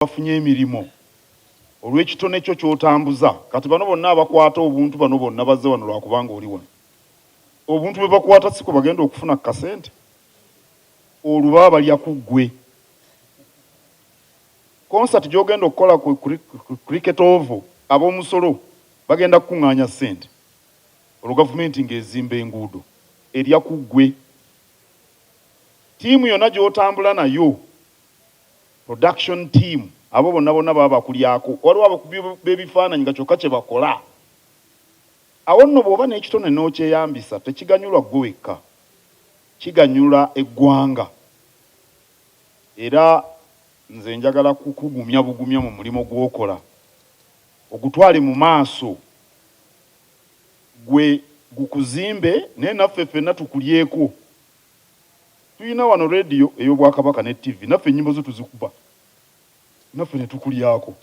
bafunye emirimu olw'ekitone ekyo ky'otambuza kati bano bonna abakwata obuntu bano bonna bazze wano lwakubanga oli wano obuntu bwe bakwata siko bagenda okufuna kasente oluba balya ku ggwe concert gy'ogenda okukola ku cricket ovo ab'omusolo bagenda kukuŋŋaanya ssente olwo gavumenti ng'ezimba enguudo erya ku ggwe tiimu yonna gy'otambula nayo production team abo bonna baba bakulyako waliwo abakubi b'ebifaananyi nga kyokka kye bakola awo nno bw'oba n'ekitone n'okyeyambisa tekiganyulwa ggwe wekka kiganyula eggwanga era nze njagala kukugumya bugumya mu mulimu gw'okola ogutwale mu maaso gwe gukuzimbe naye naffe ffenna tukulyeko tuyina wano rediyo ey'Obwakabaka ne TV naffe ennyimbo zo tuzikuba naffe ne tukulyako